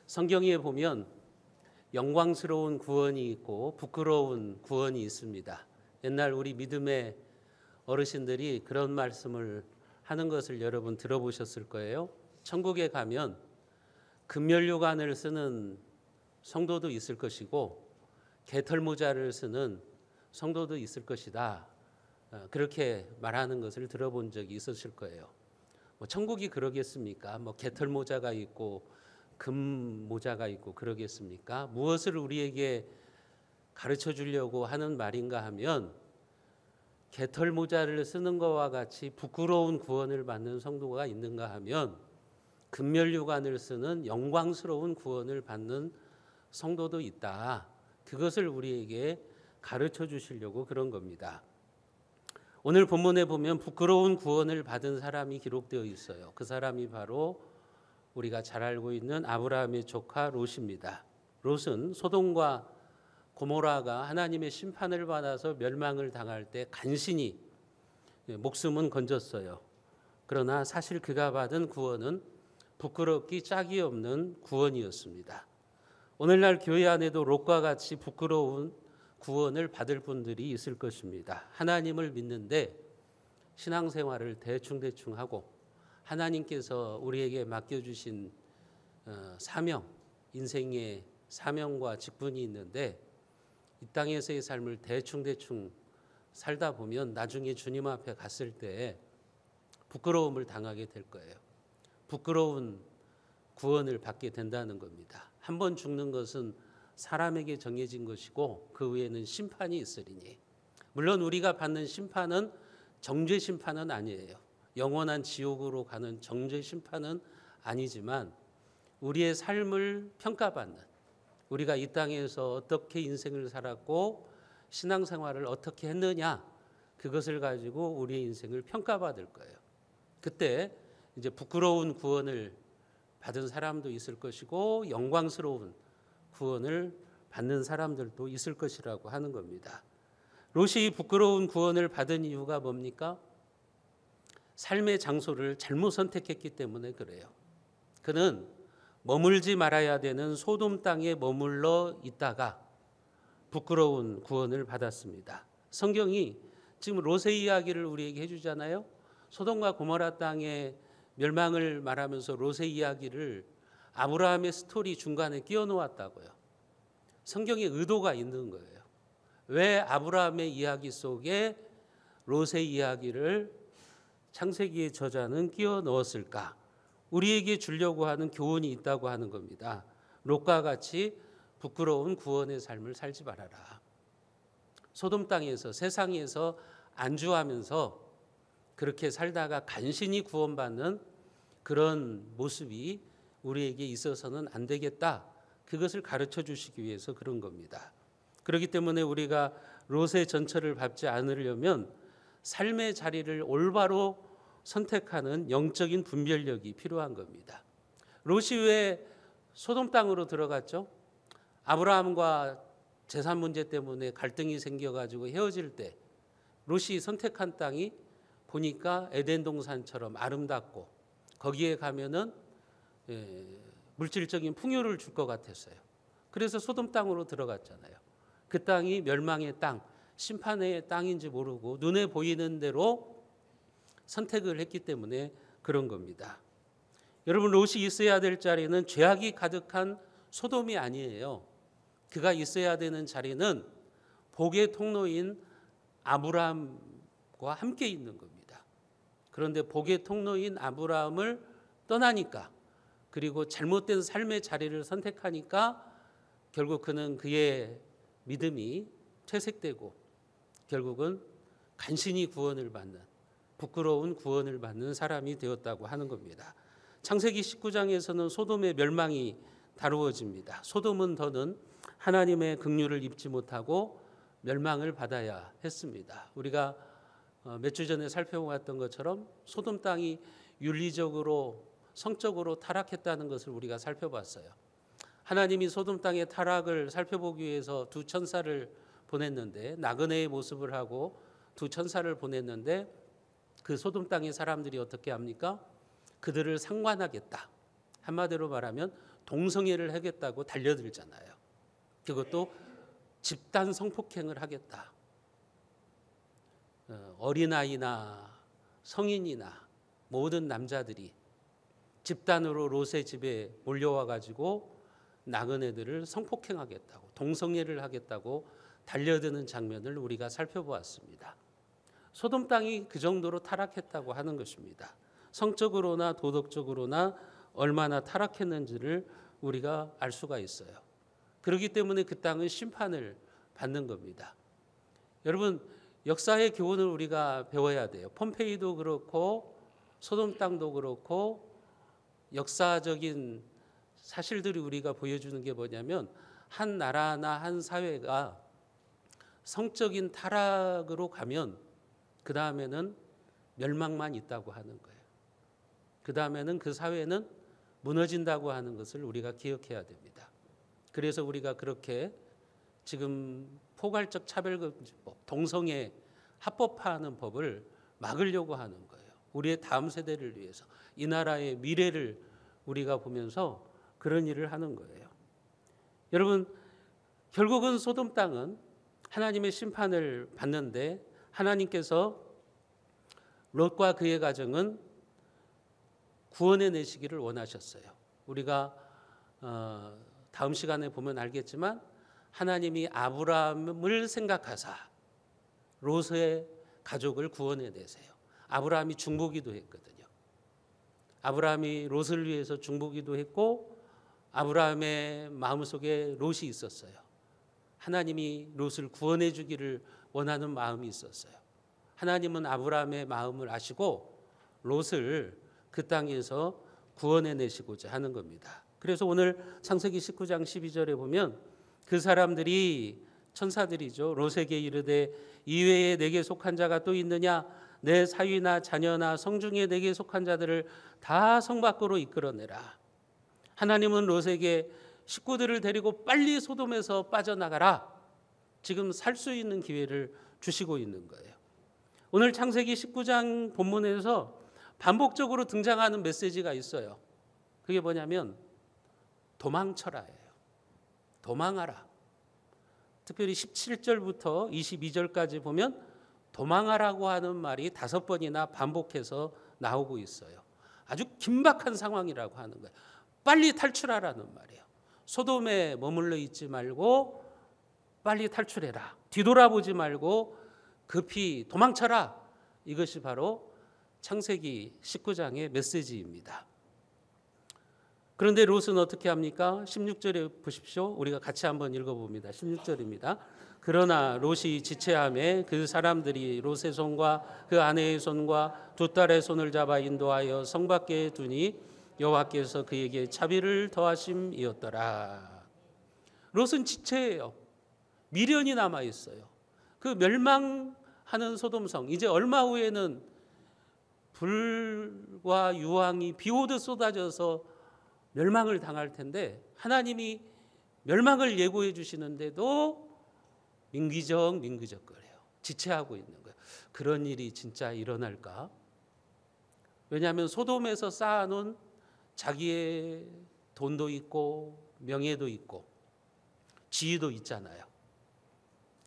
성경에 보면 영광스러운 구원이 있고 부끄러운 구원이 있습니다. 옛날 우리 믿음의 어르신들이 그런 말씀을 하는 것을 여러분 들어보셨을 거예요. 천국에 가면 금면류관을 쓰는 성도도 있을 것이고 개털모자를 쓰는 성도도 있을 것이다. 그렇게 말하는 것을 들어본 적이 있으실 거예요. 천국이 그러겠습니까? 개털모자가 있고 금모자가 있고 그러겠습니까? 무엇을 우리에게 가르쳐 주려고 하는 말인가 하면 개털모자를 쓰는 것과 같이 부끄러운 구원을 받는 성도가 있는가 하면 금면류관을 쓰는 영광스러운 구원을 받는 성도도 있다. 그것을 우리에게 가르쳐 주시려고 그런 겁니다. 오늘 본문에 보면 부끄러운 구원을 받은 사람이 기록되어 있어요. 그 사람이 바로 우리가 잘 알고 있는 아브라함의 조카 롯입니다. 롯은 소돔과 고모라가 하나님의 심판을 받아서 멸망을 당할 때 간신히 목숨은 건졌어요. 그러나 사실 그가 받은 구원은 부끄럽기 짝이 없는 구원이었습니다. 오늘날 교회 안에도 롯과 같이 부끄러운 구원을 받을 분들이 있을 것입니다. 하나님을 믿는데 신앙생활을 대충하고 하나님께서 우리에게 맡겨주신 사명, 인생의 사명과 직분이 있는데 이 땅에서의 삶을 대충 살다 보면 나중에 주님 앞에 갔을 때 부끄러움을 당하게 될 거예요. 부끄러운 구원을 받게 된다는 겁니다. 한 번 죽는 것은 사람에게 정해진 것이고 그 후에는 심판이 있으리니, 물론 우리가 받는 심판은 정죄 심판은 아니에요. 영원한 지옥으로 가는 정죄 심판은 아니지만 우리의 삶을 평가받는, 우리가 이 땅에서 어떻게 인생을 살았고 신앙생활을 어떻게 했느냐, 그것을 가지고 우리의 인생을 평가받을 거예요. 그때 이제 부끄러운 구원을 받은 사람도 있을 것이고 영광스러운 구원을 받는 사람들도 있을 것이라고 하는 겁니다. 롯이 부끄러운 구원을 받은 이유가 뭡니까? 삶의 장소를 잘못 선택했기 때문에 그래요. 그는 머물지 말아야 되는 소돔 땅에 머물러 있다가 부끄러운 구원을 받았습니다. 성경이 지금 롯의 이야기를 우리에게 해주잖아요. 소돔과 고모라 땅의 멸망을 말하면서 롯의 이야기를 아브라함의 스토리 중간에 끼워 놓았다고요. 성경에 의도가 있는 거예요. 왜 아브라함의 이야기 속에 롯의 이야기를 창세기의 저자는 끼워 넣었을까? 우리에게 주려고 하는 교훈이 있다고 하는 겁니다. 롯과 같이 부끄러운 구원의 삶을 살지 말아라. 소돔 땅에서, 세상에서 안주하면서 그렇게 살다가 간신히 구원받는 그런 모습이 우리에게 있어서는 안 되겠다. 그것을 가르쳐 주시기 위해서 그런 겁니다. 그렇기 때문에 우리가 롯의 전철을 밟지 않으려면 삶의 자리를 올바로 선택하는 영적인 분별력이 필요한 겁니다. 롯이 왜 소돔 땅으로 들어갔죠? 아브라함과 재산 문제 때문에 갈등이 생겨가지고 헤어질 때 롯이 선택한 땅이 보니까 에덴 동산처럼 아름답고 거기에 가면은 물질적인 풍요를 줄 것 같았어요. 그래서 소돔 땅으로 들어갔잖아요. 그 땅이 멸망의 땅, 심판의 땅인지 모르고 눈에 보이는 대로 선택을 했기 때문에 그런 겁니다. 여러분, 롯이 있어야 될 자리는 죄악이 가득한 소돔이 아니에요. 그가 있어야 되는 자리는 복의 통로인 아브라함과 함께 있는 겁니다. 그런데 복의 통로인 아브라함을 떠나니까, 그리고 잘못된 삶의 자리를 선택하니까 결국 그는 그의 믿음이 퇴색되고 결국은 간신히 구원을 받는, 부끄러운 구원을 받는 사람이 되었다고 하는 겁니다. 창세기 19장에서는 소돔의 멸망이 다루어집니다. 소돔은 더는 하나님의 긍휼을 입지 못하고 멸망을 받아야 했습니다. 우리가 몇 주 전에 살펴보았던 것처럼 소돔 땅이 윤리적으로, 성적으로 타락했다는 것을 우리가 살펴봤어요. 하나님이 소돔 땅의 타락을 살펴보기 위해서 두 천사를 보냈는데, 나그네의 모습을 하고 두 천사를 보냈는데 그 소돔 땅의 사람들이 어떻게 합니까? 그들을 상관하겠다. 한마디로 말하면 동성애를 하겠다고 달려들잖아요. 그것도 집단 성폭행을 하겠다. 어린아이나 성인이나 모든 남자들이 집단으로 롯의 집에 몰려와 가지고 나그네들을 성폭행하겠다고, 동성애를 하겠다고 달려드는 장면을 우리가 살펴보았습니다. 소돔 땅이 그 정도로 타락했다고 하는 것입니다. 성적으로나 도덕적으로나 얼마나 타락했는지를 우리가 알 수가 있어요. 그렇기 때문에 그 땅은 심판을 받는 겁니다. 여러분, 역사의 교훈을 우리가 배워야 돼요. 폼페이도 그렇고 소돔 땅도 그렇고 역사적인 사실들이 우리가 보여주는 게 뭐냐면 한 나라나 한 사회가 성적인 타락으로 가면 그 다음에는 멸망만 있다고 하는 거예요. 그 다음에는 그 사회는 무너진다고 하는 것을 우리가 기억해야 됩니다. 그래서 우리가 그렇게 지금 포괄적 차별금지법, 동성애 합법화하는 법을 막으려고 하는 거예요. 우리의 다음 세대를 위해서, 이 나라의 미래를 우리가 보면서 그런 일을 하는 거예요. 여러분, 결국은 소돔 땅은 하나님의 심판을 받는데 하나님께서 롯과 그의 가정은 구원해 내시기를 원하셨어요. 우리가 다음 시간에 보면 알겠지만 하나님이 아브라함을 생각하사 롯의 가족을 구원해 내세요. 아브라함이 중보기도 했거든요. 아브라함이 롯을 위해서 중보기도 했고 아브라함의 마음속에 롯이 있었어요. 하나님이 롯을 구원해 주기를 원하는 마음이 있었어요. 하나님은 아브라함의 마음을 아시고 롯을 그 땅에서 구원해 내시고자 하는 겁니다. 그래서 오늘 창세기 19장 12절에 보면 그 사람들이 천사들이죠. 롯에게 이르되 이외에 내게 속한 자가 또 있느냐? 내 사위나 자녀나 성중에 내게 속한 자들을 다 성 밖으로 이끌어내라. 하나님은 롯에게 식구들을 데리고 빨리 소돔에서 빠져나가라. 지금 살 수 있는 기회를 주시고 있는 거예요. 오늘 창세기 19장 본문에서 반복적으로 등장하는 메시지가 있어요. 그게 뭐냐면 도망쳐라예요. 도망하라. 특별히 17절부터 22절까지 보면 도망하라고 하는 말이 5번이나 반복해서 나오고 있어요. 아주 긴박한 상황이라고 하는 거예요. 빨리 탈출하라는 말이에요. 소돔에 머물러 있지 말고 빨리 탈출해라. 뒤돌아보지 말고 급히 도망쳐라. 이것이 바로 창세기 19장의 메시지입니다. 그런데 롯은 어떻게 합니까? 16절에 보십시오. 우리가 같이 한번 읽어봅니다. 16절입니다. 그러나 롯이 지체함에 그 사람들이 롯의 손과 그 아내의 손과 두 딸의 손을 잡아 인도하여 성 밖에 두니 여호와께서 그에게 자비를 더하심이었더라. 롯은 지체예요. 미련이 남아 있어요. 그 멸망하는 소돔성, 이제 얼마 후에는 불과 유황이 비 오듯 쏟아져서 멸망을 당할 텐데 하나님이 멸망을 예고해 주시는데도 민기적거려요. 지체하고 있는 거예요. 그런 일이 진짜 일어날까? 왜냐하면 소돔에서 쌓아놓은 자기의 돈도 있고 명예도 있고 지위도 있잖아요.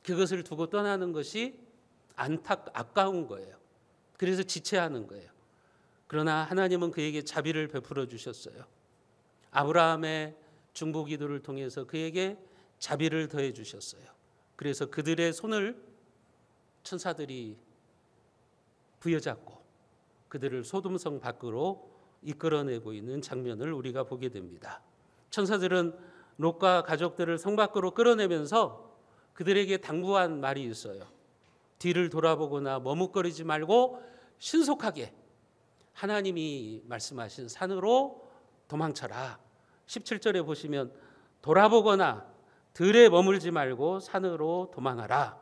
그것을 두고 떠나는 것이 아까운 거예요. 그래서 지체하는 거예요. 그러나 하나님은 그에게 자비를 베풀어 주셨어요. 아브라함의 중보 기도를 통해서 그에게 자비를 더해 주셨어요. 그래서 그들의 손을 천사들이 부여잡고 그들을 소돔성 밖으로 이끌어내고 있는 장면을 우리가 보게 됩니다. 천사들은 롯과 가족들을 성 밖으로 끌어내면서 그들에게 당부한 말이 있어요. 뒤를 돌아보거나 머뭇거리지 말고 신속하게 하나님이 말씀하신 산으로 도망쳐라. 17절에 보시면 돌아보거나 들에 머물지 말고 산으로 도망하라.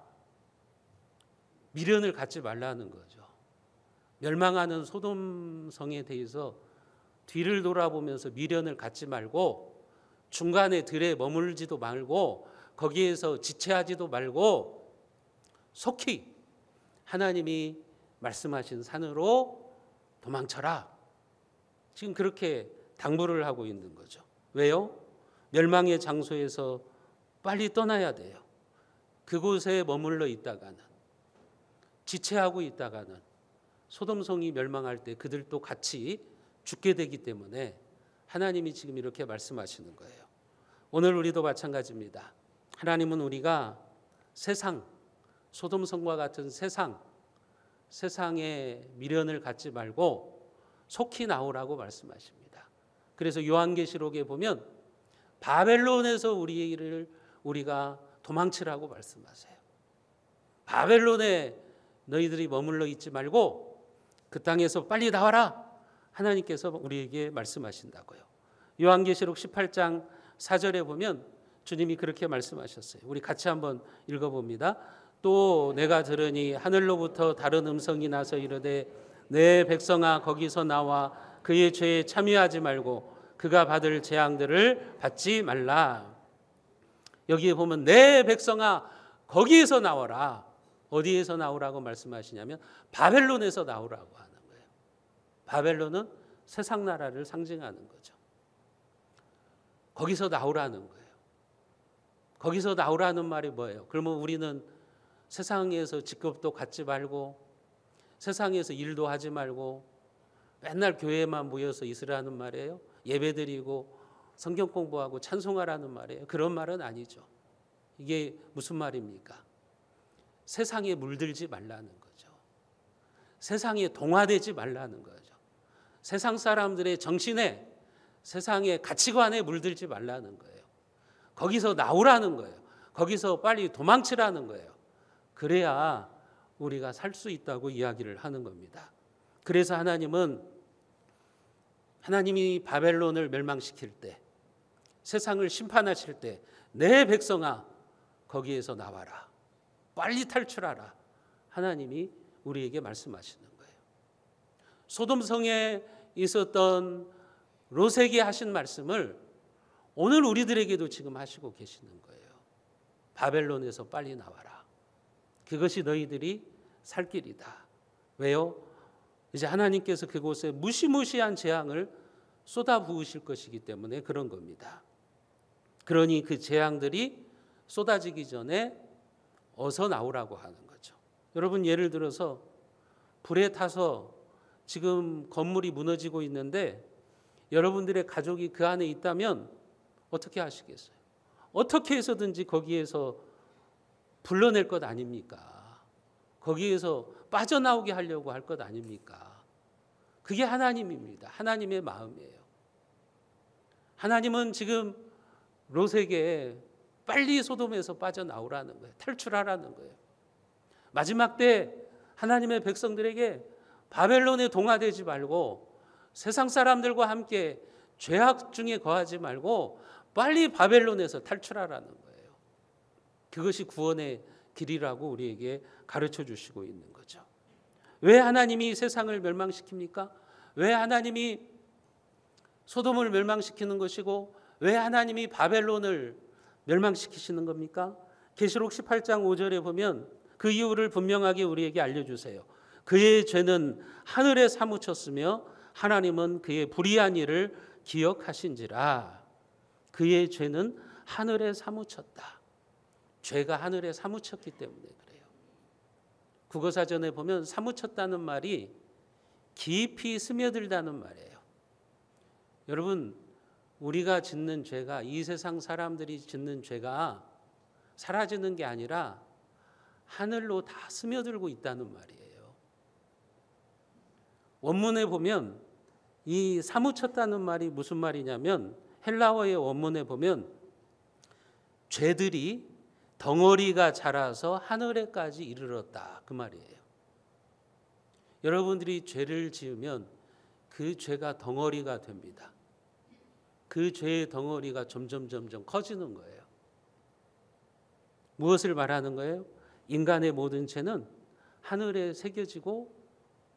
미련을 갖지 말라는 거죠. 멸망하는 소돔성에 대해서 뒤를 돌아보면서 미련을 갖지 말고 중간에 들에 머물지도 말고 거기에서 지체하지도 말고 속히 하나님이 말씀하신 산으로 도망쳐라. 지금 그렇게 당부를 하고 있는 거죠. 왜요? 멸망의 장소에서 빨리 떠나야 돼요. 그곳에 머물러 있다가는, 지체하고 있다가는 소돔성이 멸망할 때 그들도 같이 죽게 되기 때문에 하나님이 지금 이렇게 말씀하시는 거예요. 오늘 우리도 마찬가지입니다. 하나님은 우리가 세상, 소돔성과 같은 세상의 미련을 갖지 말고 속히 나오라고 말씀하십니다. 그래서 요한계시록에 보면 바벨론에서 우리가 도망치라고 말씀하세요. 바벨론에 너희들이 머물러 있지 말고 그 땅에서 빨리 나와라. 하나님께서 우리에게 말씀하신다고요. 요한계시록 18장 4절에 보면 주님이 그렇게 말씀하셨어요. 우리 같이 한번 읽어봅니다. 또 내가 들으니 하늘로부터 다른 음성이 나서 이르되 내 백성아 거기서 나와 그의 죄에 참여하지 말고 그가 받을 재앙들을 받지 말라. 여기에 보면 내 백성아 거기에서 나와라. 어디에서 나오라고 말씀하시냐면 바벨론에서 나오라고 하는 거예요. 바벨론은 세상 나라를 상징하는 거죠. 거기서 나오라는 거예요. 거기서 나오라는 말이 뭐예요? 그러면 우리는 세상에서 직급도 갖지 말고 세상에서 일도 하지 말고 맨날 교회에만 모여서 있으라는 말이에요? 예배드리고 성경 공부하고 찬송하라는 말이에요? 그런 말은 아니죠. 이게 무슨 말입니까? 세상에 물들지 말라는 거죠. 세상에 동화되지 말라는 거죠. 세상 사람들의 정신에 세상의 가치관에 물들지 말라는 거예요. 거기서 나오라는 거예요. 거기서 빨리 도망치라는 거예요. 그래야 우리가 살 수 있다고 이야기를 하는 겁니다. 그래서 하나님이 바벨론을 멸망시킬 때, 세상을 심판하실 때 내 백성아 거기에서 나와라. 빨리 탈출하라. 하나님이 우리에게 말씀하시는 거예요. 소돔성에 있었던 롯에게 하신 말씀을 오늘 우리들에게도 지금 하시고 계시는 거예요. 바벨론에서 빨리 나와라. 그것이 너희들이 살 길이다. 왜요? 이제 하나님께서 그곳에 무시무시한 재앙을 쏟아 부으실 것이기 때문에 그런 겁니다. 그러니 그 재앙들이 쏟아지기 전에 어서 나오라고 하는 거죠. 여러분 예를 들어서 불에 타서 지금 건물이 무너지고 있는데 여러분들의 가족이 그 안에 있다면 어떻게 하시겠어요? 어떻게 해서든지 거기에서 불러낼 것 아닙니까? 거기에서 빠져나오게 하려고 할 것 아닙니까? 그게 하나님입니다. 하나님의 마음이에요. 하나님은 지금 롯에게 빨리 소돔에서 빠져나오라는 거예요. 탈출하라는 거예요. 마지막 때 하나님의 백성들에게 바벨론에 동화되지 말고 세상 사람들과 함께 죄악 중에 거하지 말고 빨리 바벨론에서 탈출하라는 거예요. 그것이 구원의 길이라고 우리에게 가르쳐 주시고 있는 거죠. 왜 하나님이 세상을 멸망시킵니까? 왜 하나님이 소돔을 멸망시키는 것이고 왜 하나님이 바벨론을 멸망시키시는 겁니까? 계시록 18장 5절에 보면 그 이유를 분명하게 우리에게 알려주세요. 그의 죄는 하늘에 사무쳤으며 하나님은 그의 불의한 일을 기억하신지라. 그의 죄는 하늘에 사무쳤다. 죄가 하늘에 사무쳤기 때문에 그래요. 국어사전에 보면 사무쳤다는 말이 깊이 스며들다는 말이에요. 여러분 우리가 짓는 죄가 이 세상 사람들이 짓는 죄가 사라지는 게 아니라 하늘로 다 스며들고 있다는 말이에요. 원문에 보면 이 사무쳤다는 말이 무슨 말이냐면 헬라어의 원문에 보면 죄들이 덩어리가 자라서 하늘에까지 이르렀다 그 말이에요. 여러분들이 죄를 지으면 그 죄가 덩어리가 됩니다. 그 죄의 덩어리가 점점 커지는 거예요. 무엇을 말하는 거예요? 인간의 모든 죄는 하늘에 새겨지고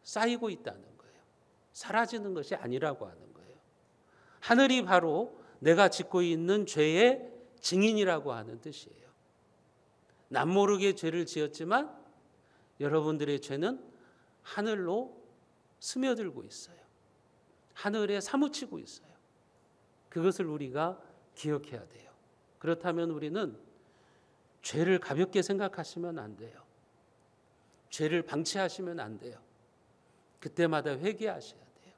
쌓이고 있다는 거예요. 사라지는 것이 아니라고 하는 거예요. 하늘이 바로 내가 짓고 있는 죄의 증인이라고 하는 뜻이에요. 남모르게 죄를 지었지만 여러분들의 죄는 하늘로 스며들고 있어요. 하늘에 사무치고 있어요. 그것을 우리가 기억해야 돼요. 그렇다면 우리는 죄를 가볍게 생각하시면 안 돼요. 죄를 방치하시면 안 돼요. 그때마다 회개하셔야 돼요.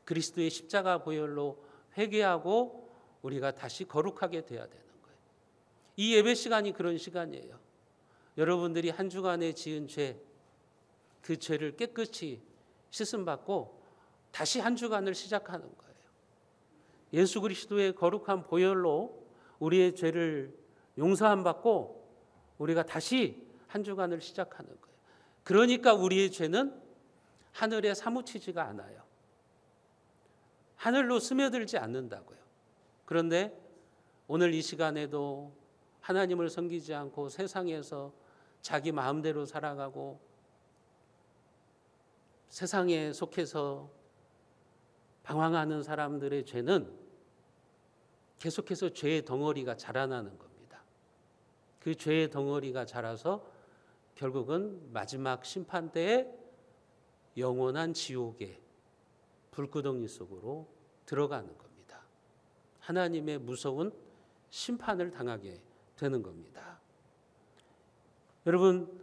그리스도의 십자가 보혈로 회개하고 우리가 다시 거룩하게 돼야 되는 거예요. 이 예배 시간이 그런 시간이에요. 여러분들이 한 주간에 지은 죄, 그 죄를 깨끗이 씻음받고 다시 한 주간을 시작하는 거예요. 예수 그리스도의 거룩한 보혈로 우리의 죄를 용서함 받고 우리가 다시 한 주간을 시작하는 거예요. 그러니까 우리의 죄는 하늘에 사무치지가 않아요. 하늘로 스며들지 않는다고요. 그런데 오늘 이 시간에도 하나님을 섬기지 않고 세상에서 자기 마음대로 살아가고 세상에 속해서 방황하는 사람들의 죄는 계속해서 죄의 덩어리가 자라나는 겁니다. 그 죄의 덩어리가 자라서 결국은 마지막 심판 때에 영원한 지옥의 불구덩이 속으로 들어가는 겁니다. 하나님의 무서운 심판을 당하게 되는 겁니다. 여러분,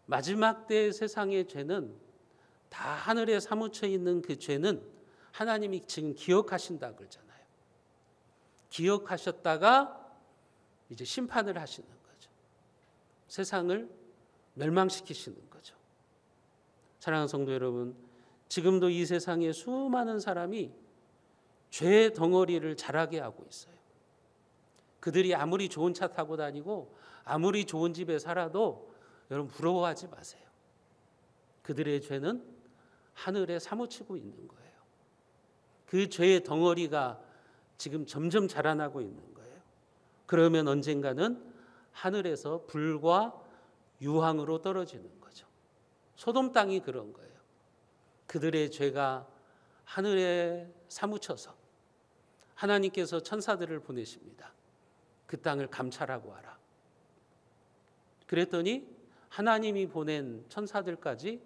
마지막 때의 세상의 죄는 다 하늘에 사무쳐 있는 그 죄는 하나님이 지금 기억하신다 그러잖아요. 기억하셨다가 이제 심판을 하시는 거죠. 세상을 멸망시키시는 거죠. 사랑하는 성도 여러분, 지금도 이 세상에 수많은 사람이 죄의 덩어리를 자라게 하고 있어요. 그들이 아무리 좋은 차 타고 다니고 아무리 좋은 집에 살아도 여러분 부러워하지 마세요. 그들의 죄는 하늘에 사무치고 있는 거예요. 그 죄의 덩어리가 지금 점점 자라나고 있는 거예요. 그러면 언젠가는 하늘에서 불과 유황으로 떨어지는 거죠. 소돔 땅이 그런 거예요. 그들의 죄가 하늘에 사무쳐서 하나님께서 천사들을 보내십니다. 그 땅을 감찰하고 와라. 그랬더니 하나님이 보낸 천사들까지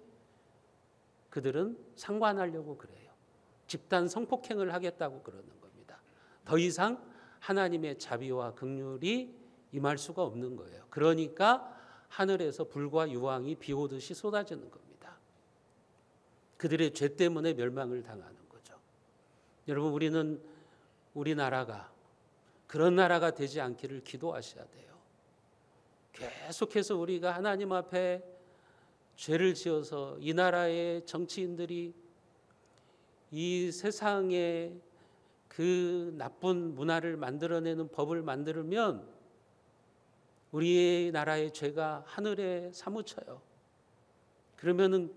그들은 상관하려고 그래요. 집단 성폭행을 하겠다고 그러는 겁니다. 더 이상 하나님의 자비와 긍휼이 임할 수가 없는 거예요. 그러니까 하늘에서 불과 유황이 비오듯이 쏟아지는 겁니다. 그들의 죄 때문에 멸망을 당하는 거죠. 여러분, 우리는 우리나라가 그런 나라가 되지 않기를 기도하셔야 돼요. 계속해서 우리가 하나님 앞에 죄를 지어서 이 나라의 정치인들이 이 세상에 그 나쁜 문화를 만들어내는 법을 만들면 우리 나라의 죄가 하늘에 사무쳐요. 그러면은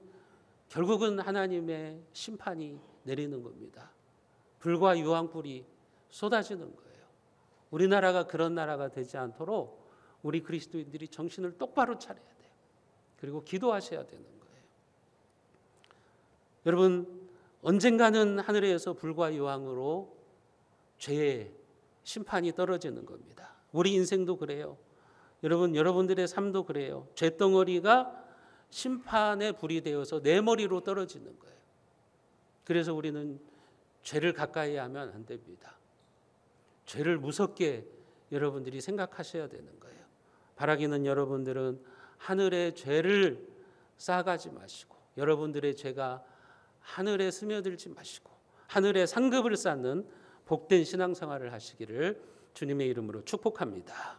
결국은 하나님의 심판이 내리는 겁니다. 불과 유황불이 쏟아지는 거예요. 우리나라가 그런 나라가 되지 않도록 우리 그리스도인들이 정신을 똑바로 차려야 돼요. 그리고 기도하셔야 되는 거예요. 여러분, 언젠가는 하늘에서 불과 유황으로 죄의 심판이 떨어지는 겁니다. 우리 인생도 그래요. 여러분, 여러분들의 삶도 그래요. 죄덩어리가 심판의 불이 되어서 내 머리로 떨어지는 거예요. 그래서 우리는 죄를 가까이 하면 안 됩니다. 죄를 무섭게 여러분들이 생각하셔야 되는 거예요. 바라기는 여러분들은 하늘의 죄를 쌓아가지 마시고 여러분들의 죄가 하늘에 스며들지 마시고 하늘의 상급을 쌓는 복된 신앙생활을 하시기를 주님의 이름으로 축복합니다.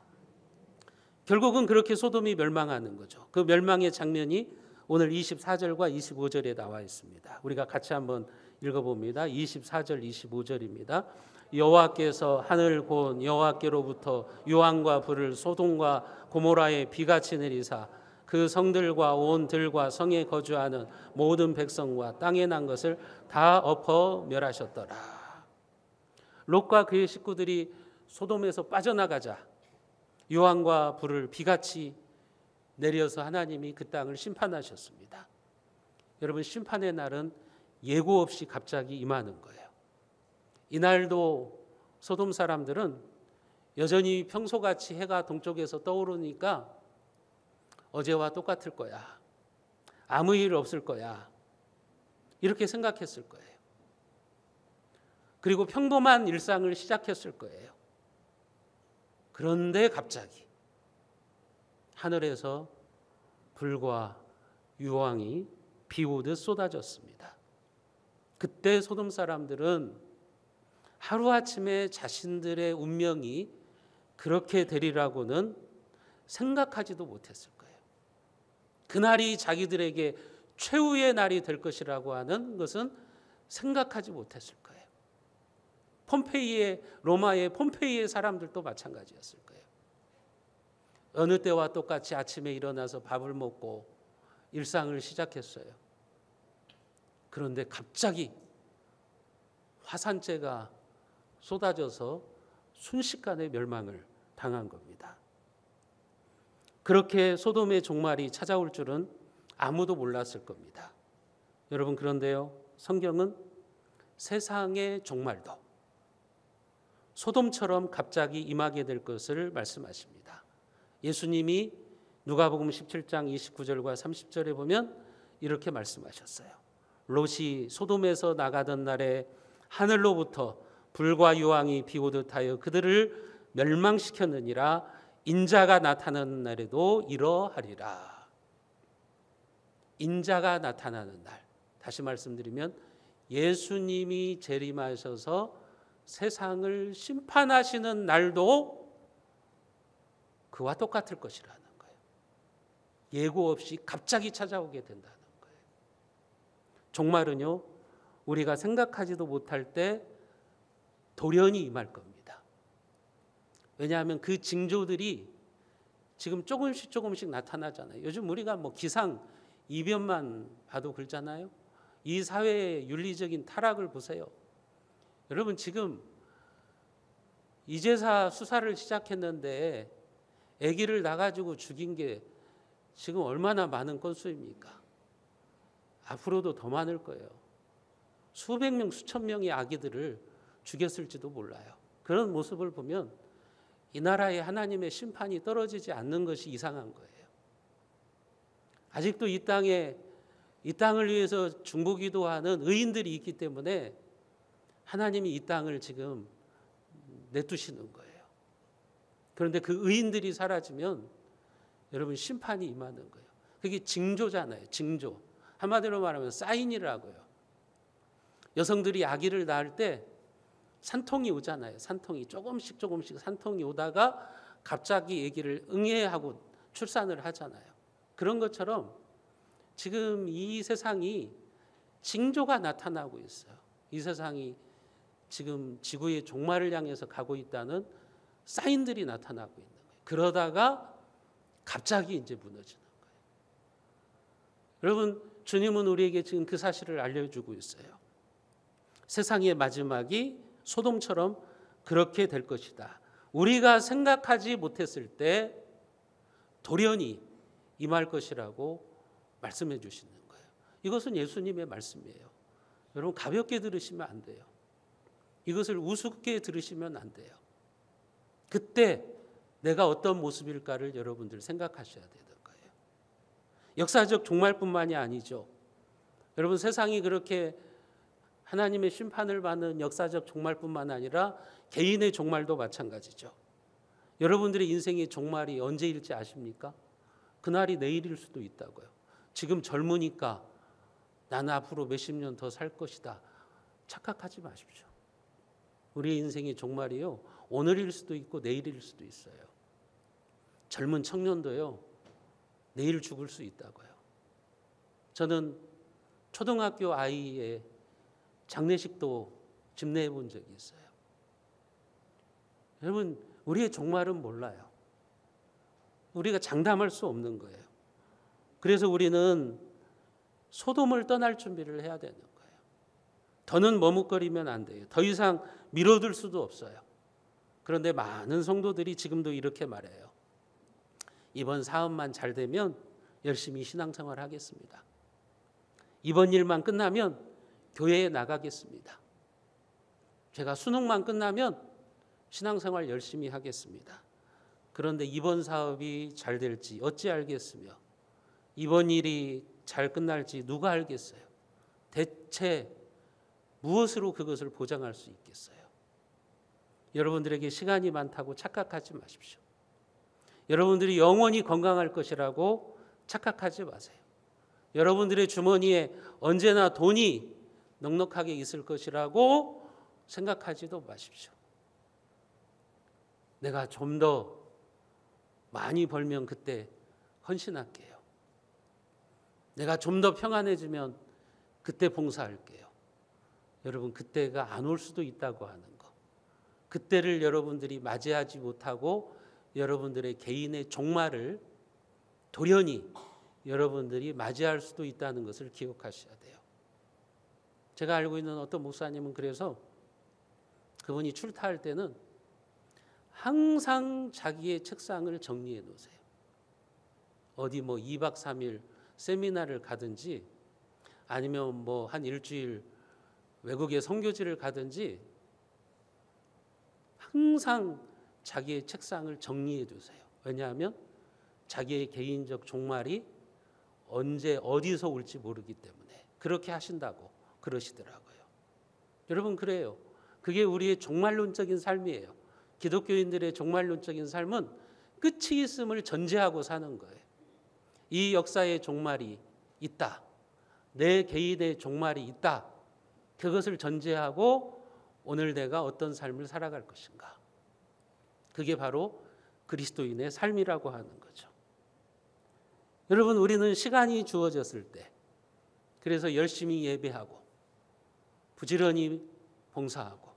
결국은 그렇게 소돔이 멸망하는 거죠. 그 멸망의 장면이 오늘 24절과 25절에 나와 있습니다. 우리가 같이 한번 읽어봅니다. 24절 25절입니다. 여호와께서 하늘 곧 여호와께로부터 유황과 불을 소돔과 고모라에 비같이 내리사 그 성들과 온 들과 성에 거주하는 모든 백성과 땅에 난 것을 다 엎어 멸하셨더라. 롯과 그의 식구들이 소돔에서 빠져나가자 유황과 불을 비같이 내려서 하나님이 그 땅을 심판하셨습니다. 여러분, 심판의 날은 예고 없이 갑자기 임하는 거예요. 이날도 소돔 사람들은 여전히 평소같이 해가 동쪽에서 떠오르니까 어제와 똑같을 거야. 아무 일 없을 거야. 이렇게 생각했을 거예요. 그리고 평범한 일상을 시작했을 거예요. 그런데 갑자기 하늘에서 불과 유황이 비 오듯 쏟아졌습니다. 그때 소돔 사람들은 하루아침에 자신들의 운명이 그렇게 되리라고는 생각하지도 못했을 거예요. 그날이 자기들에게 최후의 날이 될 것이라고 하는 것은 생각하지 못했을 거예요. 로마의 폼페이의 사람들도 마찬가지였을 거예요. 어느 때와 똑같이 아침에 일어나서 밥을 먹고 일상을 시작했어요. 그런데 갑자기 화산재가 쏟아져서 순식간에 멸망을 당한 겁니다. 그렇게 소돔의 종말이 찾아올 줄은 아무도 몰랐을 겁니다. 여러분, 그런데요, 성경은 세상의 종말도 소돔처럼 갑자기 임하게 될 것을 말씀하십니다. 예수님이 누가복음 17장 29절과 30절에 보면 이렇게 말씀하셨어요. 롯이 소돔에서 나가던 날에 하늘로부터 불과 유황이 비오듯 하여 그들을 멸망시켰느니라. 인자가 나타나는 날에도 이러하리라. 인자가 나타나는 날, 다시 말씀드리면 예수님이 재림하셔서 세상을 심판하시는 날도 그와 똑같을 것이라는 거예요. 예고 없이 갑자기 찾아오게 된다는 거예요. 종말은요, 우리가 생각하지도 못할 때 돌연히 임할 겁니다. 왜냐하면 그 징조들이 지금 조금씩 나타나잖아요. 요즘 우리가 뭐 기상 이변만 봐도 그렇잖아요. 이 사회의 윤리적인 타락을 보세요. 여러분, 지금 이제사 수사를 시작했는데 아기를 낳아가지고 죽인 게 지금 얼마나 많은 건수입니까? 앞으로도 더 많을 거예요. 수백 명, 수천 명의 아기들을 죽였을지도 몰라요. 그런 모습을 보면 이 나라에 하나님의 심판이 떨어지지 않는 것이 이상한 거예요. 아직도 이 땅을 위해서 중보기도하는 의인들이 있기 때문에 하나님이 이 땅을 지금 내두시는 거예요. 그런데 그 의인들이 사라지면 여러분 심판이 임하는 거예요. 그게 징조잖아요. 징조. 한마디로 말하면 사인이라고요. 여성들이 아기를 낳을 때 산통이 오잖아요. 산통이 조금씩 산통이 오다가 갑자기 아기를 응애하고 출산을 하잖아요. 그런 것처럼 지금 이 세상이 징조가 나타나고 있어요. 이 세상이 지금 지구의 종말을 향해서 가고 있다는 사인들이 나타나고 있는 거예요. 그러다가 갑자기 이제 무너지는 거예요. 여러분, 주님은 우리에게 지금 그 사실을 알려주고 있어요. 세상의 마지막이 소돔처럼 그렇게 될 것이다. 우리가 생각하지 못했을 때 돌연히 임할 것이라고 말씀해 주시는 거예요. 이것은 예수님의 말씀이에요. 여러분, 가볍게 들으시면 안 돼요. 이것을 우습게 들으시면 안 돼요. 그때 내가 어떤 모습일까를 여러분들 생각하셔야 되는 거예요. 역사적 종말뿐만이 아니죠. 여러분, 세상이 그렇게 하나님의 심판을 받는 역사적 종말뿐만 아니라 개인의 종말도 마찬가지죠. 여러분들의 인생의 종말이 언제일지 아십니까? 그날이 내일일 수도 있다고요. 지금 젊으니까 나는 앞으로 몇십 년 더 살 것이다. 착각하지 마십시오. 우리의 인생의 종말이요, 오늘일 수도 있고 내일일 수도 있어요. 젊은 청년도요, 내일 죽을 수 있다고요. 저는 초등학교 아이의 장례식도 집례해 본 적이 있어요. 여러분, 우리의 종말은 몰라요. 우리가 장담할 수 없는 거예요. 그래서 우리는 소돔을 떠날 준비를 해야 되는 거예요. 더는 머뭇거리면 안 돼요. 더 이상 미뤄둘 수도 없어요. 그런데 많은 성도들이 지금도 이렇게 말해요. 이번 사업만 잘 되면 열심히 신앙생활 하겠습니다. 이번 일만 끝나면 교회에 나가겠습니다. 제가 수능만 끝나면 신앙생활 열심히 하겠습니다. 그런데 이번 사업이 잘 될지 어찌 알겠으며 이번 일이 잘 끝날지 누가 알겠어요. 대체 무엇으로 그것을 보장할 수 있겠어요? 여러분들에게 시간이 많다고 착각하지 마십시오. 여러분들이 영원히 건강할 것이라고 착각하지 마세요. 여러분들의 주머니에 언제나 돈이 넉넉하게 있을 것이라고 생각하지도 마십시오. 내가 좀 더 많이 벌면 그때 헌신할게요. 내가 좀 더 평안해지면 그때 봉사할게요. 여러분, 그때가 안 올 수도 있다고 하는 거. 그때를 여러분들이 맞이하지 못하고 여러분들의 개인의 종말을 돌연히 여러분들이 맞이할 수도 있다는 것을 기억하셔야 돼요. 제가 알고 있는 어떤 목사님은 그래서 그분이 출타할 때는 항상 자기의 책상을 정리해 놓으세요. 어디 뭐 2박 3일 세미나를 가든지 아니면 뭐 한 일주일 외국의 선교지를 가든지 항상 자기의 책상을 정리해 두세요. 왜냐하면 자기의 개인적 종말이 언제 어디서 올지 모르기 때문에 그렇게 하신다고 그러시더라고요. 여러분, 그래요. 그게 우리의 종말론적인 삶이에요. 기독교인들의 종말론적인 삶은 끝이 있음을 전제하고 사는 거예요. 이 역사의 종말이 있다. 내 개인의 종말이 있다. 그것을 전제하고 오늘 내가 어떤 삶을 살아갈 것인가. 그게 바로 그리스도인의 삶이라고 하는 거죠. 여러분, 우리는 시간이 주어졌을 때 그래서 열심히 예배하고 부지런히 봉사하고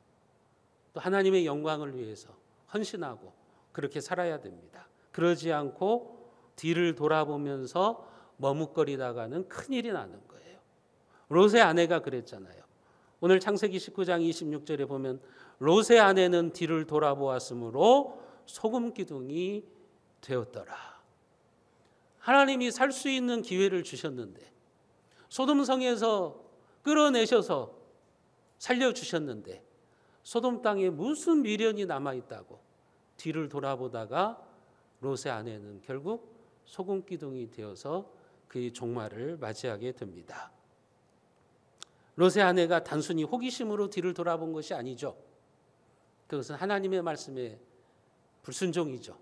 또 하나님의 영광을 위해서 헌신하고 그렇게 살아야 됩니다. 그러지 않고 뒤를 돌아보면서 머뭇거리다가는 큰일이 나는 거예요. 롯의 아내가 그랬잖아요. 오늘 창세기 19장 26절에 보면 롯의 아내는 뒤를 돌아보았으므로 소금 기둥이 되었더라. 하나님이 살 수 있는 기회를 주셨는데 소돔성에서 끌어내셔서 살려주셨는데 소돔 땅에 무슨 미련이 남아있다고 뒤를 돌아보다가 롯의 아내는 결국 소금 기둥이 되어서 그의 종말을 맞이하게 됩니다. 롯의 아내가 단순히 호기심으로 뒤를 돌아본 것이 아니죠. 그것은 하나님의 말씀에 불순종이죠.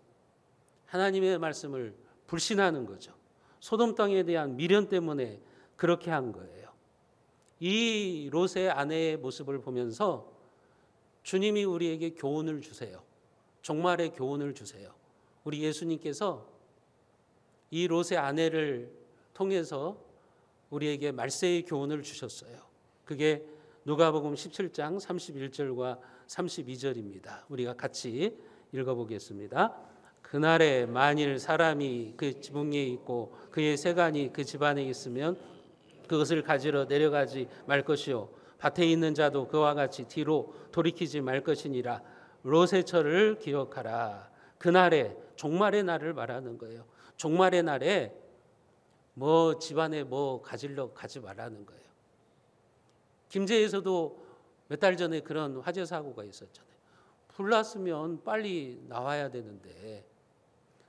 하나님의 말씀을 불신하는 거죠. 소돔 땅에 대한 미련 때문에 그렇게 한 거예요. 이 롯의 아내의 모습을 보면서 주님이 우리에게 교훈을 주세요. 종말의 교훈을 주세요. 우리 예수님께서 이 롯의 아내를 통해서 우리에게 말세의 교훈을 주셨어요. 그게 누가복음 17장 31절과 32절입니다. 우리가 같이 읽어보겠습니다. 그날에 만일 사람이 그 지붕에 있고 그의 세간이 그 집안에 있으면 그것을 가지러 내려가지 말 것이요 밭에 있는 자도 그와 같이 뒤로 돌이키지 말 것이니라. 롯의 철을 기억하라. 그날에 종말의 날을 말하는 거예요. 종말의 날에 뭐 집안에 뭐 가지러 가지 말라는 거예요. 김제에서도 몇 달 전에 그런 화재 사고가 있었잖아요. 불 났으면 빨리 나와야 되는데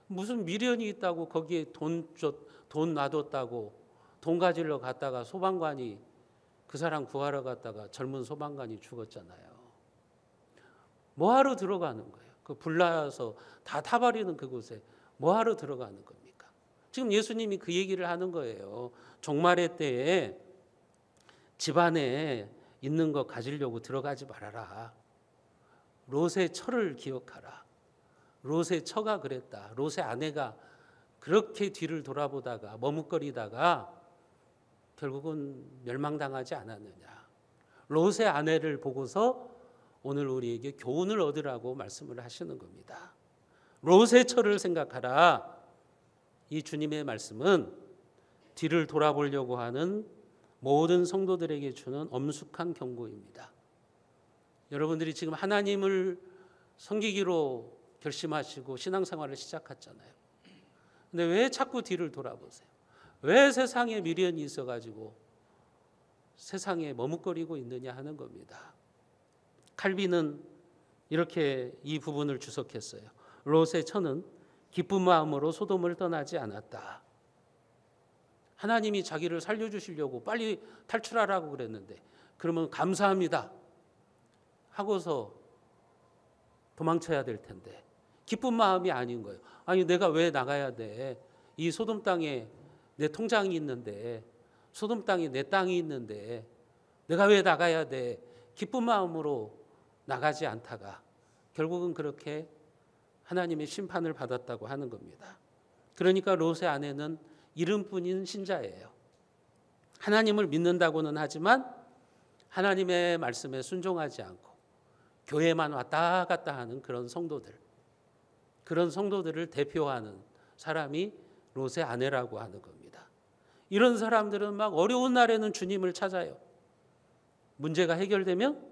무슨 미련이 있다고 거기에 돈 놔뒀다고 돈 가지러 갔다가 소방관이 그 사람 구하러 갔다가 젊은 소방관이 죽었잖아요. 뭐하러 들어가는 거예요? 그 불나서 다 타버리는 그곳에 뭐하러 들어가는 겁니까? 지금 예수님이 그 얘기를 하는 거예요. 종말의 때에 집안에 있는 거 가지려고 들어가지 말아라. 롯의 처를 기억하라. 롯의 처가 그랬다. 롯의 아내가 그렇게 뒤를 돌아보다가 머뭇거리다가 결국은 멸망당하지 않았느냐. 롯의 아내를 보고서 오늘 우리에게 교훈을 얻으라고 말씀을 하시는 겁니다. 롯의 처를 생각하라. 이 주님의 말씀은 뒤를 돌아보려고 하는 모든 성도들에게 주는 엄숙한 경고입니다. 여러분들이 지금 하나님을 섬기기로 결심하시고 신앙생활을 시작했잖아요. 근데 왜 자꾸 뒤를 돌아보세요? 왜 세상에 미련이 있어가지고 세상에 머뭇거리고 있느냐 하는 겁니다. 칼빈은 이렇게 이 부분을 주석했어요. 롯의 처는 기쁜 마음으로 소돔을 떠나지 않았다. 하나님이 자기를 살려주시려고 빨리 탈출하라고 그랬는데 그러면 감사합니다 하고서 도망쳐야 될 텐데 기쁜 마음이 아닌 거예요. 아니 내가 왜 나가야 돼? 이 소돔 땅에 내 통장이 있는데, 소돔 땅에 내 땅이 있는데 내가 왜 나가야 돼? 기쁜 마음으로 나가지 않다가 결국은 그렇게 하나님의 심판을 받았다고 하는 겁니다. 그러니까 롯의 아내는 이름뿐인 신자예요. 하나님을 믿는다고는 하지만 하나님의 말씀에 순종하지 않고 교회만 왔다 갔다 하는 그런 성도들을 대표하는 사람이 롯의 아내라고 하는 겁니다. 이런 사람들은 막 어려운 날에는 주님을 찾아요. 문제가 해결되면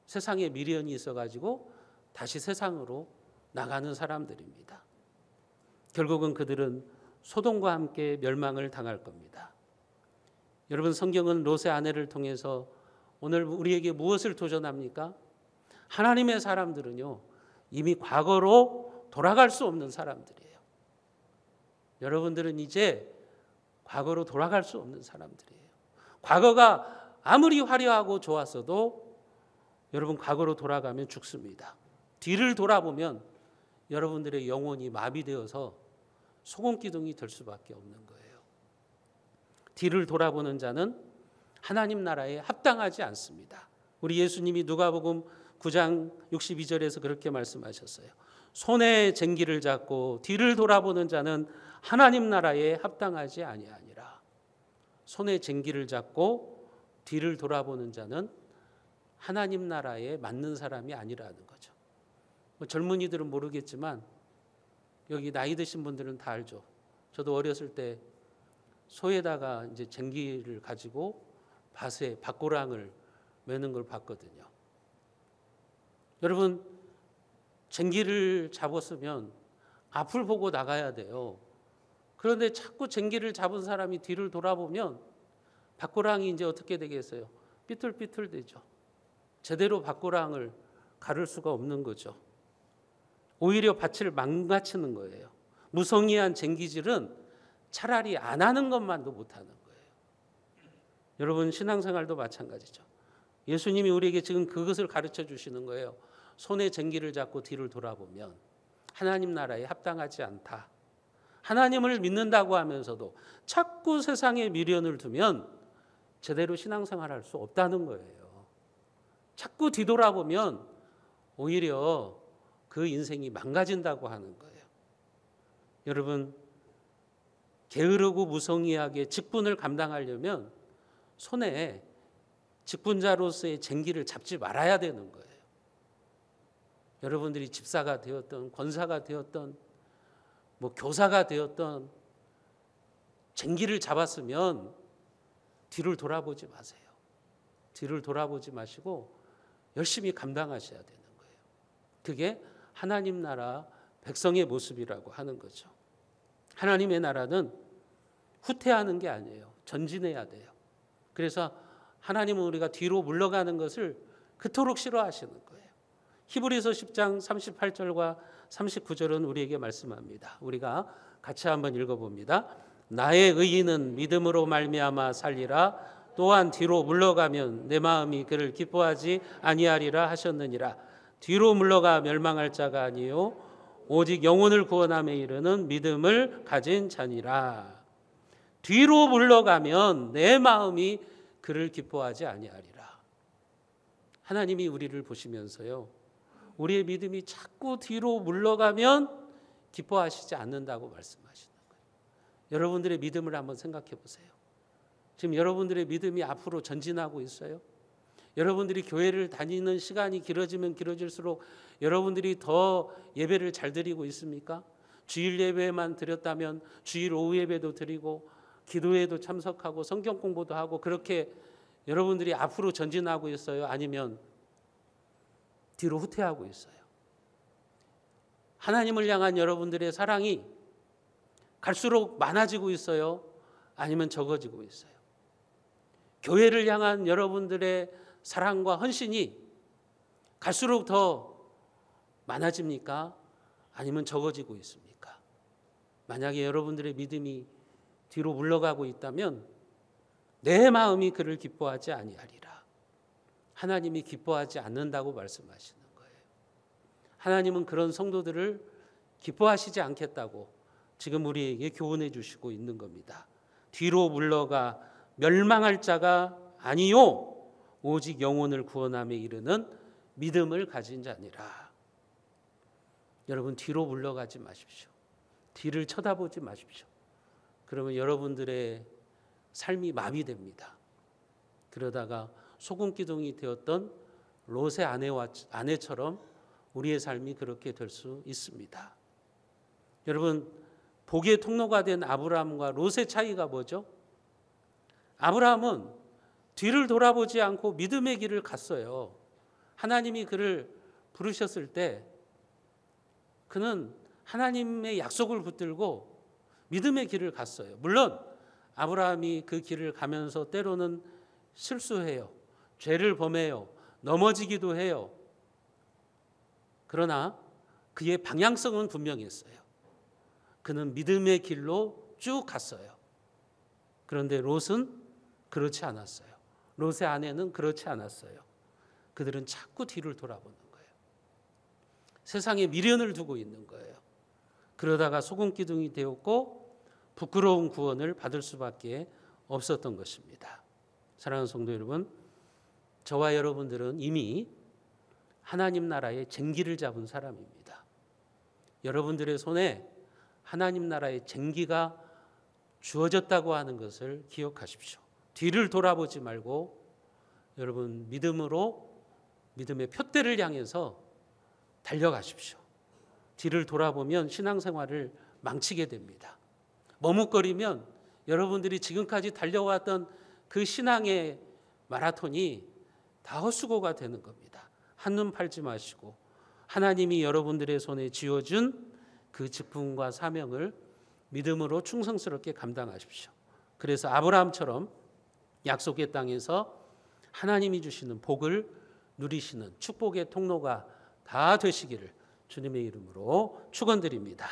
세상에 미련이 있어가지고 다시 세상으로 나가는 사람들입니다. 결국은 그들은 소돔과 함께 멸망을 당할 겁니다. 여러분, 성경은 롯의 아내를 통해서 오늘 우리에게 무엇을 도전합니까? 하나님의 사람들은요, 이미 과거로 돌아갈 수 없는 사람들이에요. 여러분들은 이제 과거로 돌아갈 수 없는 사람들이에요. 과거가 아무리 화려하고 좋았어도 여러분 과거로 돌아가면 죽습니다. 뒤를 돌아보면 여러분들의 영혼이 마비되어서 소금기둥이 될 수밖에 없는 거예요. 뒤를 돌아보는 자는 하나님 나라에 합당하지 않습니다. 우리 예수님이 누가복음 9장 62절에서 그렇게 말씀하셨어요. 손에 쟁기를 잡고 뒤를 돌아보는 자는 하나님 나라에 합당하지 아니하니라. 손에 쟁기를 잡고 뒤를 돌아보는 자는 하나님 나라에 맞는 사람이 아니라는 거죠. 젊은이들은 모르겠지만 여기 나이 드신 분들은 다 알죠. 저도 어렸을 때 소에다가 이제 쟁기를 가지고 밭에 밭고랑을 매는 걸 봤거든요. 여러분, 쟁기를 잡았으면 앞을 보고 나가야 돼요. 그런데 자꾸 쟁기를 잡은 사람이 뒤를 돌아보면 밭고랑이 이제 어떻게 되겠어요? 삐뚤삐뚤 되죠. 제대로 밭고랑을 가를 수가 없는 거죠. 오히려 밭을 망가뜨리는 거예요. 무성의한 쟁기질은 차라리 안 하는 것만도 못하는 거예요. 여러분, 신앙생활도 마찬가지죠. 예수님이 우리에게 지금 그것을 가르쳐 주시는 거예요. 손에 쟁기를 잡고 뒤를 돌아보면 하나님 나라에 합당하지 않다. 하나님을 믿는다고 하면서도 자꾸 세상에 미련을 두면 제대로 신앙생활할 수 없다는 거예요. 자꾸 뒤돌아보면 오히려 그 인생이 망가진다고 하는 거예요. 여러분, 게으르고 무성의하게 직분을 감당하려면 손에 직분자로서의 쟁기를 잡지 말아야 되는 거예요. 여러분들이 집사가 되었던, 권사가 되었던, 교사가 되었던 쟁기를 잡았으면 뒤를 돌아보지 마세요. 뒤를 돌아보지 마시고 열심히 감당하셔야 되는 거예요. 그게 하나님 나라 백성의 모습이라고 하는 거죠. 하나님의 나라는 후퇴하는 게 아니에요. 전진해야 돼요. 그래서 하나님은 우리가 뒤로 물러가는 것을 그토록 싫어하시는 거예요. 히브리서 10장 38절과 39절은 우리에게 말씀합니다. 우리가 같이 한번 읽어봅니다. 나의 의인은 믿음으로 말미암아 살리라. 또한 뒤로 물러가면 내 마음이 그를 기뻐하지 아니하리라 하셨느니라. 뒤로 물러가 멸망할 자가 아니요 오직 영혼을 구원함에 이르는 믿음을 가진 자니라. 뒤로 물러가면 내 마음이 그를 기뻐하지 아니하리라. 하나님이 우리를 보시면서요, 우리의 믿음이 자꾸 뒤로 물러가면 기뻐하시지 않는다고 말씀하시는 거예요. 여러분들의 믿음을 한번 생각해 보세요. 지금 여러분들의 믿음이 앞으로 전진하고 있어요? 여러분들이 교회를 다니는 시간이 길어지면 길어질수록 여러분들이 더 예배를 잘 드리고 있습니까? 주일 예배만 드렸다면 주일 오후 예배도 드리고 기도회도 참석하고 성경 공부도 하고 그렇게 여러분들이 앞으로 전진하고 있어요? 아니면 뒤로 후퇴하고 있어요? 하나님을 향한 여러분들의 사랑이 갈수록 많아지고 있어요? 아니면 적어지고 있어요? 교회를 향한 여러분들의 사랑과 헌신이 갈수록 더 많아집니까? 아니면 적어지고 있습니까? 만약에 여러분들의 믿음이 뒤로 물러가고 있다면 내 마음이 그를 기뻐하지 아니하리라. 하나님이 기뻐하지 않는다고 말씀하시는 거예요. 하나님은 그런 성도들을 기뻐하시지 않겠다고 지금 우리에게 교훈해 주시고 있는 겁니다. 뒤로 물러가 멸망할 자가 아니요 오직 영혼을 구원함에 이르는 믿음을 가진 자니라. 여러분, 뒤로 물러가지 마십시오. 뒤를 쳐다보지 마십시오. 그러면 여러분들의 삶이 마비됩니다. 그러다가 소금기둥이 되었던 롯의 아내처럼 우리의 삶이 그렇게 될 수 있습니다. 여러분, 복의 통로가 된 아브라함과 롯의 차이가 뭐죠? 아브라함은 뒤를 돌아보지 않고 믿음의 길을 갔어요. 하나님이 그를 부르셨을 때 그는 하나님의 약속을 붙들고 믿음의 길을 갔어요. 물론 아브라함이 그 길을 가면서 때로는 실수해요. 죄를 범해요. 넘어지기도 해요. 그러나 그의 방향성은 분명했어요. 그는 믿음의 길로 쭉 갔어요. 그런데 롯은 그렇지 않았어요. 롯의 아내는 그렇지 않았어요. 그들은 자꾸 뒤를 돌아보는 거예요. 세상에 미련을 두고 있는 거예요. 그러다가 소금기둥이 되었고 부끄러운 구원을 받을 수밖에 없었던 것입니다. 사랑하는 성도 여러분, 저와 여러분들은 이미 하나님 나라의 쟁기를 잡은 사람입니다. 여러분들의 손에 하나님 나라의 쟁기가 주어졌다고 하는 것을 기억하십시오. 뒤를 돌아보지 말고 여러분 믿음의 푯대를 향해서 달려가십시오. 뒤를 돌아보면 신앙생활을 망치게 됩니다. 머뭇거리면 여러분들이 지금까지 달려왔던 그 신앙의 마라톤이 다 헛수고가 되는 겁니다. 한눈 팔지 마시고 하나님이 여러분들의 손에 쥐어준 그 직분과 사명을 믿음으로 충성스럽게 감당하십시오. 그래서 아브라함처럼 약속의 땅에서 하나님이 주시는 복을 누리시는 축복의 통로가 다 되시기를 주님의 이름으로 축원드립니다.